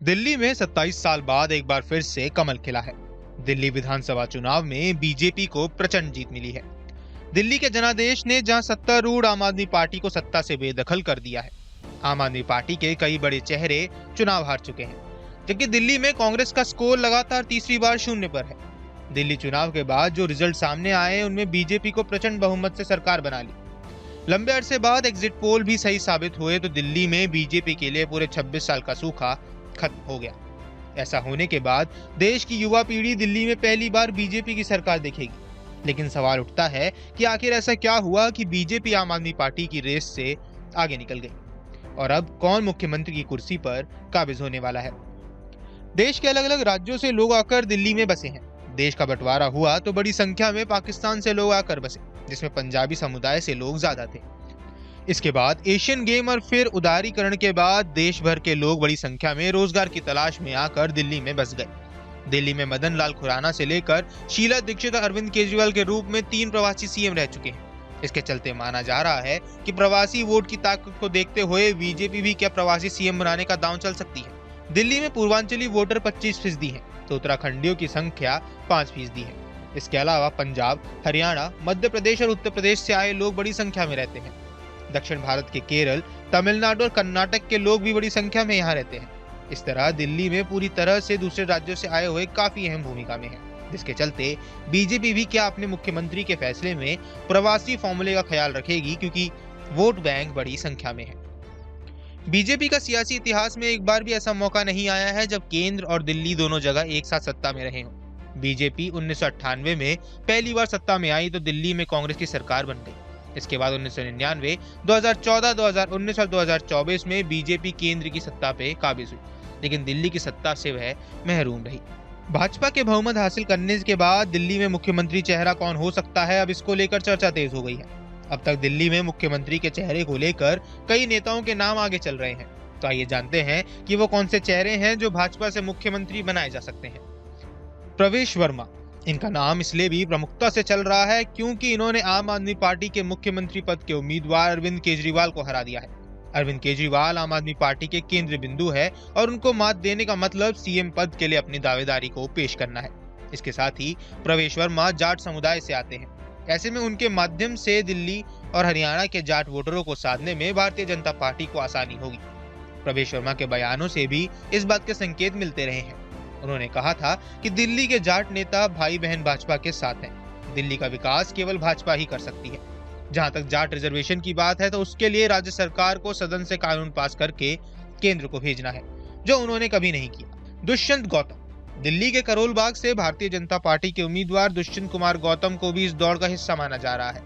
दिल्ली में 27 साल बाद एक बार फिर से कमल खिला है। दिल्ली विधानसभा चुनाव में बीजेपी को प्रचंड जीत मिली है। दिल्ली के जनादेश ने जहां सत्तारूढ़ आम आदमी पार्टी को सत्ता से बेदखल कर दिया है। आम आदमी पार्टी के कई बड़े चेहरे चुनाव हार चुके हैं, जबकि दिल्ली में कांग्रेस का स्कोर लगातार तीसरी बार शून्य पर है। दिल्ली चुनाव के बाद जो रिजल्ट सामने आए उनमें बीजेपी को प्रचंड बहुमत से सरकार बना ली। लंबे अरसे बाद एग्जिट पोल भी सही साबित हुए तो दिल्ली में बीजेपी के लिए पूरे 26 साल का सूखा खत्म हो गया। ऐसा होने के बाद देश की युवा पीढ़ी दिल्ली में पहली बार बीजेपी की सरकार देखेगी। लेकिन सवाल उठता है कि आखिर ऐसा क्या हुआ कि बीजेपी आम आदमी पार्टी की रेस से आगे निकल गई और अब कौन मुख्यमंत्री की कुर्सी पर काबिज होने वाला है। देश के अलग अलग राज्यों से लोग आकर दिल्ली में बसे हैं। देश का बंटवारा हुआ तो बड़ी संख्या में पाकिस्तान से लोग आकर बसे, जिसमें पंजाबी समुदाय से लोग ज्यादा थे। इसके बाद एशियन गेम और फिर उदारीकरण के बाद देश भर के लोग बड़ी संख्या में रोजगार की तलाश में आकर दिल्ली में बस गए। दिल्ली में मदन लाल खुराना से लेकर शीला दीक्षित और अरविंद केजरीवाल के रूप में 3 प्रवासी सीएम रह चुके हैं। इसके चलते माना जा रहा है कि प्रवासी वोट की ताकत को देखते हुए बीजेपी भी क्या प्रवासी सीएम बनाने का दांव चल सकती है। दिल्ली में पूर्वांचली वोटर 25% हैं, तो उत्तराखंडियों की संख्या 5% है। इसके अलावा पंजाब, हरियाणा, मध्य प्रदेश और उत्तर प्रदेश से आए लोग बड़ी संख्या में रहते हैं। दक्षिण भारत के केरल, तमिलनाडु और कर्नाटक के लोग भी बड़ी संख्या में यहाँ रहते हैं। इस तरह दिल्ली में पूरी तरह से दूसरे राज्यों से आए हुए काफी अहम भूमिका में है, जिसके चलते बीजेपी भी क्या अपने मुख्यमंत्री के फैसले में प्रवासी फॉर्मूले का ख्याल रखेगी, क्योंकि वोट बैंक बड़ी संख्या में है। बीजेपी का सियासी इतिहास में एक बार भी ऐसा मौका नहीं आया है जब केंद्र और दिल्ली दोनों जगह एक साथ सत्ता में रहे हों। बीजेपी 1998 में पहली बार सत्ता में आई तो दिल्ली में कांग्रेस की सरकार बन गई। इसके बाद 1999, 2014, 2019 और 2024 में बीजेपी केंद्र की सत्ता पे काबिज हुई, लेकिन दिल्ली की सत्ता से वह महरूम रही। भाजपा के बहुमत हासिल करने के बाद दिल्ली में मुख्यमंत्री चेहरा कौन हो सकता है, अब इसको लेकर चर्चा तेज हो गई है। अब तक दिल्ली में मुख्यमंत्री के चेहरे को लेकर कई नेताओं के नाम आगे चल रहे हैं। तो आइए जानते हैं कि वो कौन से चेहरे हैं जो भाजपा से मुख्यमंत्री बनाए जा सकते हैं। प्रवेश वर्मा, इनका नाम इसलिए भी प्रमुखता से चल रहा है क्योंकि इन्होंने आम आदमी पार्टी के मुख्यमंत्री पद के उम्मीदवार अरविंद केजरीवाल को हरा दिया है। अरविंद केजरीवाल आम आदमी पार्टी के केंद्र बिंदु है और उनको मात देने का मतलब सीएम पद के लिए अपनी दावेदारी को पेश करना है। इसके साथ ही प्रवेश वर्मा जाट समुदाय से आते हैं। ऐसे में उनके माध्यम से दिल्ली और हरियाणा के जाट वोटरों को साधने में भारतीय जनता पार्टी को आसानी होगी। प्रवेश वर्मा के बयानों से भी इस बात के संकेत मिलते रहे हैं। उन्होंने कहा था कि दिल्ली के जाट नेता भाई बहन भाजपा के साथ हैं। दिल्ली का विकास केवल भाजपा ही कर सकती है। जहां तक जाट रिजर्वेशन की बात है तो उसके लिए राज्य सरकार को सदन से कानून पास करके केंद्र को भेजना है, जो उन्होंने कभी नहीं किया। दुष्यंत गौतम, दिल्ली के करोल बाग से भारतीय जनता पार्टी के उम्मीदवार दुष्यंत कुमार गौतम को भी इस दौड़ का हिस्सा माना जा रहा है।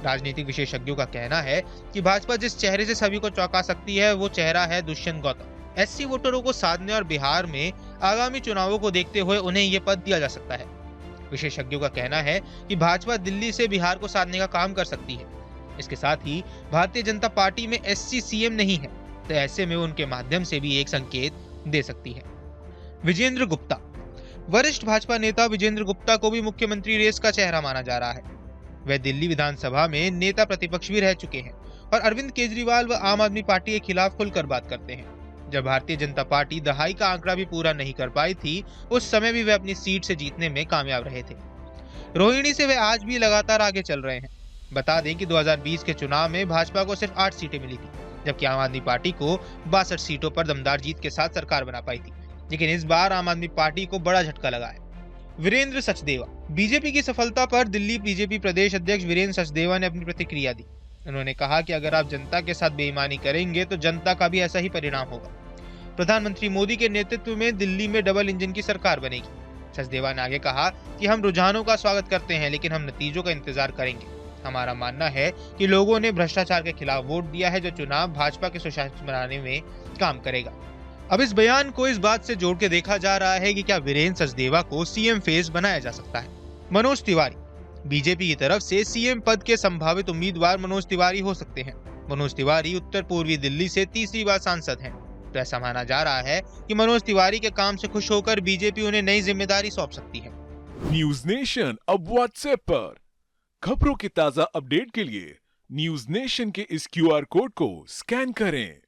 राजनीतिक विशेषज्ञों का कहना है कि भाजपा जिस चेहरे से सभी को चौंका सकती है वो चेहरा है दुष्यंत गौतम। एससी वोटरों को साधने और बिहार में आगामी चुनावों को देखते हुए उन्हें ये पद दिया जा सकता है। विशेषज्ञों का कहना है कि भाजपा दिल्ली से बिहार को साधने का काम कर सकती है। इसके साथ ही भारतीय जनता पार्टी में एससी सीएम नहीं है, तो ऐसे में उनके माध्यम से भी एक संकेत दे सकती है। विजेंद्र गुप्ता, वरिष्ठ भाजपा नेता विजेंद्र गुप्ता को भी मुख्यमंत्री रेस का चेहरा माना जा रहा है। वह दिल्ली विधानसभा में नेता प्रतिपक्ष भी रह चुके हैं और अरविंद केजरीवाल व आम आदमी पार्टी के खिलाफ खुलकर बात करते हैं। जब भारतीय जनता पार्टी दहाई का आंकड़ा भी पूरा नहीं कर पाई थी, उस समय भी वे अपनी सीट से जीतने में कामयाब रहे थे। रोहिणी से वे आज भी लगातार आगे चल रहे हैं। बता दें कि 2020 के चुनाव में भाजपा को सिर्फ 8 सीटें मिली थी, जबकि आम आदमी पार्टी को 62 सीटों पर दमदार जीत के साथ सरकार बना पाई थी। लेकिन इस बार आम आदमी पार्टी को बड़ा झटका लगा है। वीरेंद्र सचदेवा, बीजेपी की सफलता पर दिल्ली बीजेपी प्रदेश अध्यक्ष वीरेंद्र सचदेवा ने अपनी प्रतिक्रिया दी। उन्होंने कहा कि अगर आप जनता के साथ बेईमानी करेंगे तो जनता का भी ऐसा ही परिणाम होगा। प्रधानमंत्री मोदी के नेतृत्व में दिल्ली में डबल इंजन की सरकार बनेगी। सचदेवा ने आगे कहा कि हम रुझानों का स्वागत करते हैं, लेकिन हम नतीजों का इंतजार करेंगे। हमारा मानना है कि लोगों ने भ्रष्टाचार के खिलाफ वोट दिया है, जो चुनाव भाजपा के सुशासन बनाने में काम करेगा। अब इस बयान को इस बात से जोड़ के देखा जा रहा है कि क्या वीरेंद्र सचदेवा को सीएम फेस बनाया जा सकता है। मनोज तिवारी, बीजेपी की तरफ से सीएम पद के संभावित उम्मीदवार मनोज तिवारी हो सकते हैं। मनोज तिवारी उत्तर पूर्वी दिल्ली से तीसरी बार सांसद हैं, तो ऐसा माना जा रहा है कि मनोज तिवारी के काम से खुश होकर बीजेपी उन्हें नई जिम्मेदारी सौंप सकती है। न्यूज नेशन अब व्हाट्सएप पर खबरों की ताजा अपडेट के लिए न्यूज नेशन के इस क्यूआर कोड को स्कैन करें।